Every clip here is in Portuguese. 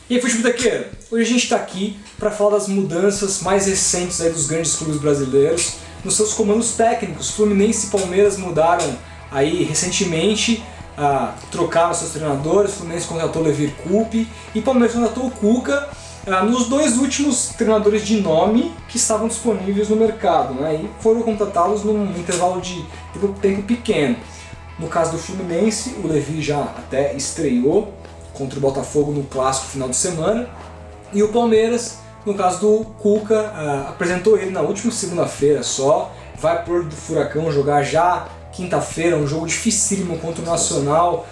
E aí, futebol, hoje a gente está aqui para falar das mudanças mais recentes aí dos grandes clubes brasileiros nos seus comandos técnicos. Fluminense e Palmeiras mudaram aí recentemente, trocaram seus treinadores. Fluminense contratou o Levir Coupe e Palmeiras contratou o Cuca, nos dois últimos treinadores de nome que estavam disponíveis no mercado, né? E foram contratados num intervalo de tempo pequeno. No caso do Fluminense, o Levir já até estreou contra o Botafogo no clássico final de semana, e o Palmeiras, no caso do Cuca, apresentou ele na última segunda-feira só, vai pro Furacão jogar já quinta-feira, um jogo dificílimo contra o Nacional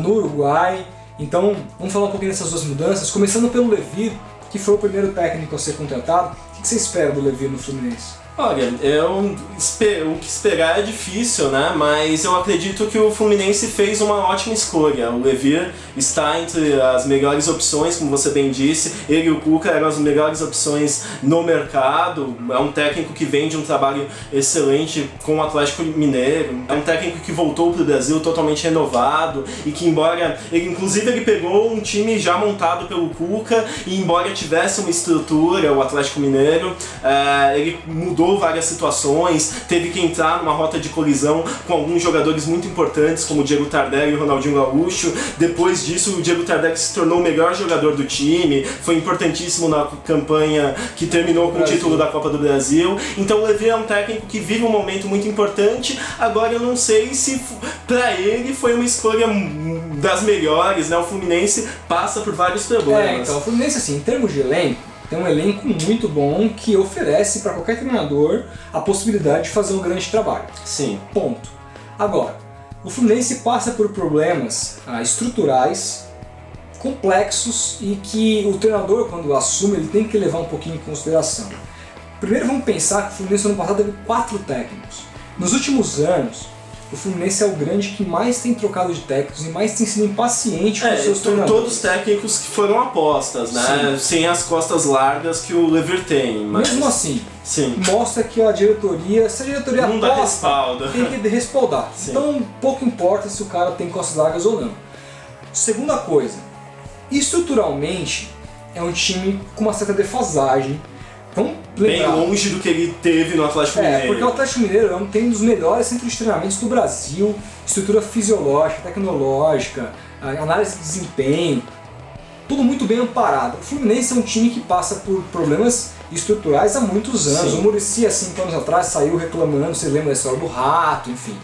no Uruguai. Então vamos falar um pouquinho dessas duas mudanças, começando pelo Levir, que foi o primeiro técnico a ser contratado. O que você espera do Levir no Fluminense? Olha, o que esperar é difícil, né? Mas eu acredito que o Fluminense fez uma ótima escolha. O Levir está entre as melhores opções, como você bem disse. Ele e o Cuca eram as melhores opções no mercado. É um técnico que vem de um trabalho excelente com o Atlético Mineiro. É um técnico que voltou para o Brasil totalmente renovado e que, embora ele pegou um time já montado pelo Cuca, e embora tivesse uma estrutura, o Atlético Mineiro, ele mudou várias situações, teve que entrar numa rota de colisão com alguns jogadores muito importantes, como o Diego Tardelli e o Ronaldinho Gaúcho. Depois disso, o Diego Tardelli se tornou o melhor jogador do time, foi importantíssimo na campanha que terminou com o título da Copa do Brasil. Então o Levir é um técnico que vive um momento muito importante. Agora eu não sei se para ele foi uma escolha das melhores, né? O Fluminense passa por vários problemas. Então o Fluminense, assim, em termos de elenco, tem um elenco muito bom que oferece para qualquer treinador a possibilidade de fazer um grande trabalho. Sim. Ponto. Agora, o Fluminense passa por problemas estruturais, complexos, e que o treinador, quando assume, ele tem que levar um pouquinho em consideração. Primeiro vamos pensar que o Fluminense no ano passado teve 4 técnicos. Nos últimos anos, o Fluminense é o grande que mais tem trocado de técnicos e mais tem sido impaciente com os seus treinadores. Todos os técnicos que foram apostas, né? Sim. Sem as costas largas que o Levir tem. Mas... mesmo assim, sim, mostra que a diretoria, se a diretoria não dá respaldo, tem que respaldar. Sim. Então pouco importa se o cara tem costas largas ou não. Segunda coisa, estruturalmente é um time com uma certa defasagem. Vamos lembrar, bem longe do que ele teve no Atlético Mineiro. Porque o Atlético Mineiro tem um dos melhores centros de treinamentos do Brasil, estrutura fisiológica, tecnológica, análise de desempenho, tudo muito bem amparado. O Fluminense é um time que passa por problemas estruturais há muitos anos. Sim. O Muricy, há 5 anos atrás, saiu reclamando, você lembra da história do rato, enfim.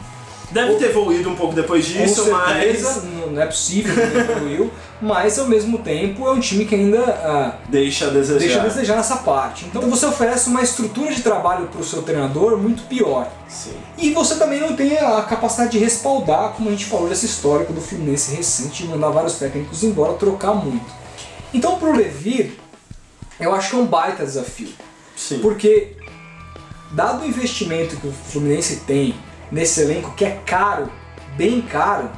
Deve ter evoluído um pouco depois disso, com certeza, mas... não é possível que não evoluiu, mas ao mesmo tempo é um time que ainda deixa a desejar nessa parte. Então você oferece uma estrutura de trabalho para o seu treinador muito pior. Sim. E você também não tem a capacidade de respaldar, como a gente falou dessa histórica do Fluminense recente, de mandar vários técnicos embora, trocar muito. Então pro Levir, eu acho que é um baita desafio. Sim. Porque, dado o investimento que o Fluminense tem nesse elenco, que é caro, bem caro,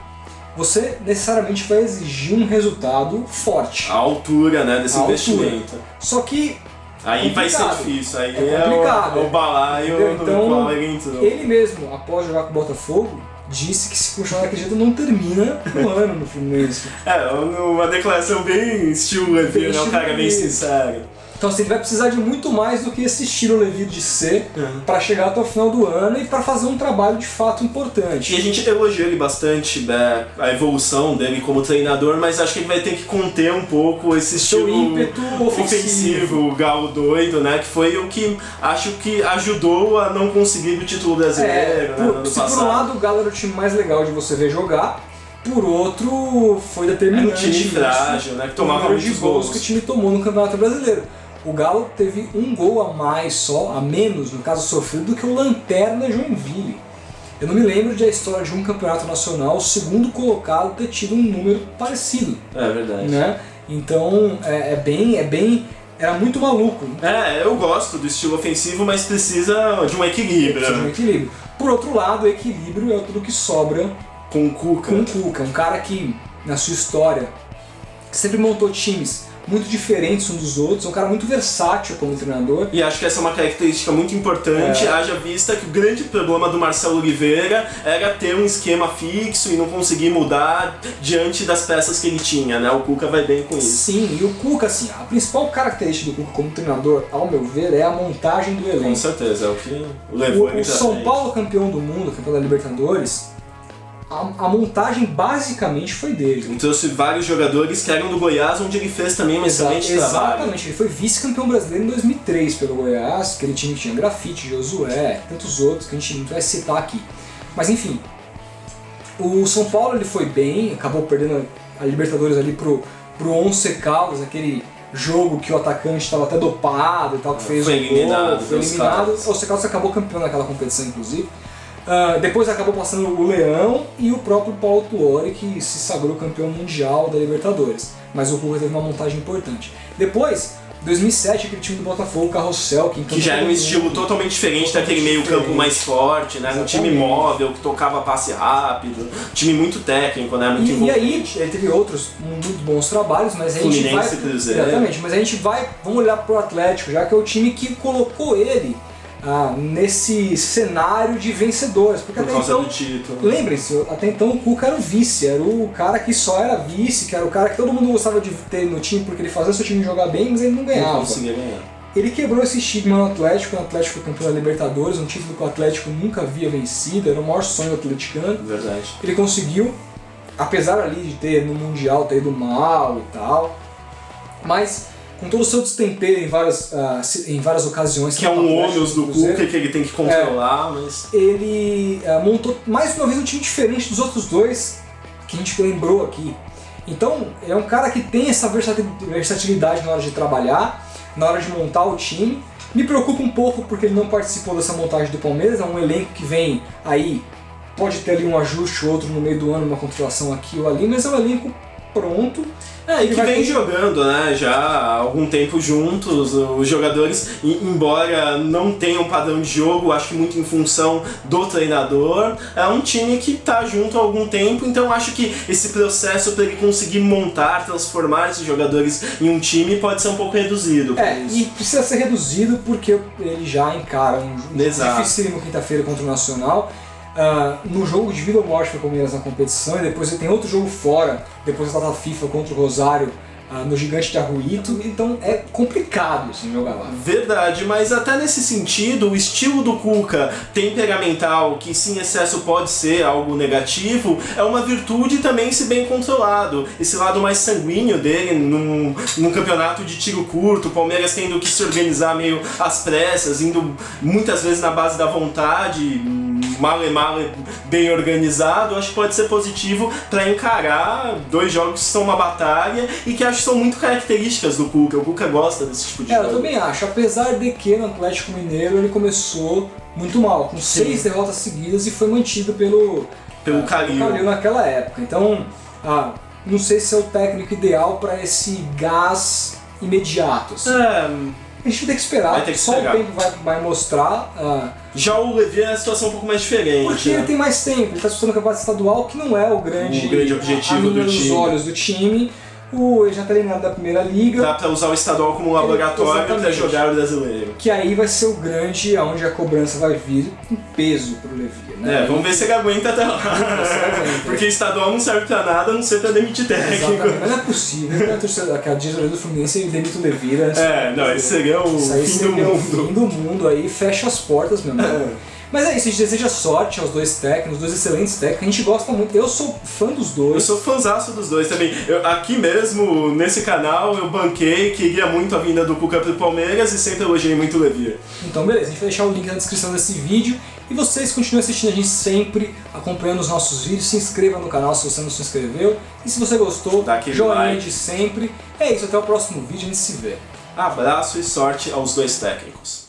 você necessariamente vai exigir um resultado forte. A altura, né, desse investimento. Só que aí vai ser difícil, aí é complicado. O balaio no qual ele entrou. Ele mesmo, após jogar com o Botafogo, disse que se continuar daquele jeito não termina o ano no Fluminense. Uma declaração bem estilo Levir, né, um cara bem sincero. Então assim, ele vai precisar de muito mais do que esse estilo Levir de ser para chegar até o final do ano e para fazer um trabalho de fato importante. E a gente elogia ele bastante, a evolução dele como treinador, mas acho que ele vai ter que conter um pouco esse estilo ímpeto ofensivo, o galo doido, né? Que foi o que acho que ajudou a não conseguir o título brasileiro, né, no ano passado. Por um lado, o Galo era o time mais legal de você ver jogar, por outro, foi determinante. Era um time frágil, né? Que tomava muitos gols que o time tomou no Campeonato Brasileiro. O Galo teve um gol a menos, no caso sofrido, do que o Lanterna Joinville. Eu não me lembro da história de um campeonato nacional, o segundo colocado, ter tido um número parecido. É verdade. Né? Então, era muito maluco. Eu gosto do estilo ofensivo, mas precisa de um equilíbrio. Por outro lado, o equilíbrio é tudo que sobra com o Cuca. Um cara que, na sua história, sempre montou times muito diferentes uns dos outros, é um cara muito versátil como treinador. E acho que essa é uma característica muito importante, haja vista que o grande problema do Marcelo Oliveira era ter um esquema fixo e não conseguir mudar diante das peças que ele tinha, né? O Cuca vai bem com isso. Sim, e o Cuca, assim, a principal característica do Cuca como treinador, ao meu ver, é a montagem do elenco. Com certeza, é o que levou ele O São Paulo, campeão do mundo, campeão da Libertadores, a montagem basicamente foi dele. Ele trouxe vários jogadores que eram do Goiás, onde ele fez também um excelente trabalho. Exatamente, ele foi vice-campeão brasileiro em 2003 pelo Goiás, aquele time que tinha Grafite, Josué, tantos outros que a gente não vai citar aqui. Mas enfim, o São Paulo ele foi bem, acabou perdendo a Libertadores ali pro Once Caldas, aquele jogo que o atacante estava até dopado e tal, que fez foi eliminado. Foi eliminado. O Once Caldas acabou campeão naquela competição, inclusive. Depois acabou passando o Leão e o próprio Paulo Tuori, que se sagrou campeão mundial da Libertadores. Mas o Cuca teve uma montagem importante. Depois, 2007, aquele time do Botafogo, o Carrossel, que já era um estilo totalmente diferente daquele meio campo mais forte, né? Um time móvel, que tocava passe rápido, um time muito técnico, né? Muito e aí, ele teve outros muito bons trabalhos, mas a gente vai... Exatamente, mas a gente vai... Vamos olhar pro Atlético, já que é o time que colocou ele nesse cenário de vencedores. Porque por causa do título. Lembrem-se, até então o Cuca era o vice, era o cara que só era vice, que era o cara que todo mundo gostava de ter no time porque ele fazia seu time jogar bem, mas ele não ganhava. Não conseguia ganhar. Ele quebrou esse estigma no Atlético, o Atlético foi campeão da Libertadores, um título que o Atlético nunca havia vencido, era o maior sonho atleticano. Verdade. Ele conseguiu, apesar ali de ter no Mundial ter ido mal e tal, mas com todo o seu destempero em várias ocasiões. Que é um ônus do Cuca que ele tem que controlar, mas... Ele montou mais uma vez um time diferente dos outros dois que a gente lembrou aqui. Então, é um cara que tem essa versatilidade na hora de trabalhar, na hora de montar o time. Me preocupa um pouco porque ele não participou dessa montagem do Palmeiras, é um elenco que vem aí, pode ter ali um ajuste ou outro no meio do ano, uma contratação aqui ou ali, mas é um elenco pronto. E que vem jogando, né, já há algum tempo juntos, os jogadores, embora não tenham padrão de jogo, acho que muito em função do treinador, é um time que está junto há algum tempo, então acho que esse processo para ele conseguir montar, transformar esses jogadores em um time pode ser um pouco reduzido. E precisa ser reduzido porque ele já encara um jogo dificílimo quinta-feira contra o Nacional. No jogo de vida ou morte para o Palmeiras na competição, e depois tem outro jogo fora, depois da data FIFA contra o Rosário no Gigante de Arruito, então é complicado assim, jogar lá. Verdade, mas até nesse sentido, o estilo do Cuca temperamental, que sim, excesso pode ser algo negativo, é uma virtude também se bem controlado. Esse lado mais sanguíneo dele num campeonato de tiro curto, o Palmeiras tendo que se organizar meio às pressas, indo muitas vezes na base da vontade, male bem organizado, acho que pode ser positivo para encarar dois jogos que são uma batalha e que acho que são muito características do Cuca. O Cuca gosta desse tipo de jogo. Eu também acho, apesar de que no Atlético Mineiro ele começou muito mal, com 6 derrotas seguidas e foi mantido pelo Calil naquela época. Então, não sei se é o técnico ideal para esse gás imediato. Assim. A gente vai ter que esperar, só o tempo vai mostrar. Já o Levi é uma situação um pouco mais diferente. Porque ele tem mais tempo, ele está disputando o campeonato estadual, que não é o grande objetivo do time. Nos olhos do time. Ele já está eliminado da primeira liga. Dá para usar o estadual como laboratório para jogar o brasileiro. Que aí vai ser o grande, onde a cobrança vai vir com peso pro Levi, né? Vamos ver se ele aguenta até lá. Porque estadual não serve pra nada, a não ser pra demitir técnico. Exatamente, mas não é possível que a diretoria do Fluminense demita o Levi. Esse seria o fim do mundo. O fim do mundo aí, fecha as portas mesmo. Mas é isso, a gente deseja sorte aos dois técnicos, dois excelentes técnicos, a gente gosta muito, eu sou fã dos dois. Eu sou fãzaço dos dois também. Aqui mesmo, nesse canal, eu banquei, queria muito a vinda do Cuca pro Palmeiras e sempre elogiei muito o Levi. Então beleza, a gente vai deixar o link na descrição desse vídeo e vocês continuem assistindo a gente sempre, acompanhando os nossos vídeos, se inscreva no canal se você não se inscreveu e se você gostou, joinha de sempre. É isso, até o próximo vídeo, a gente se vê. Abraço e sorte aos dois técnicos.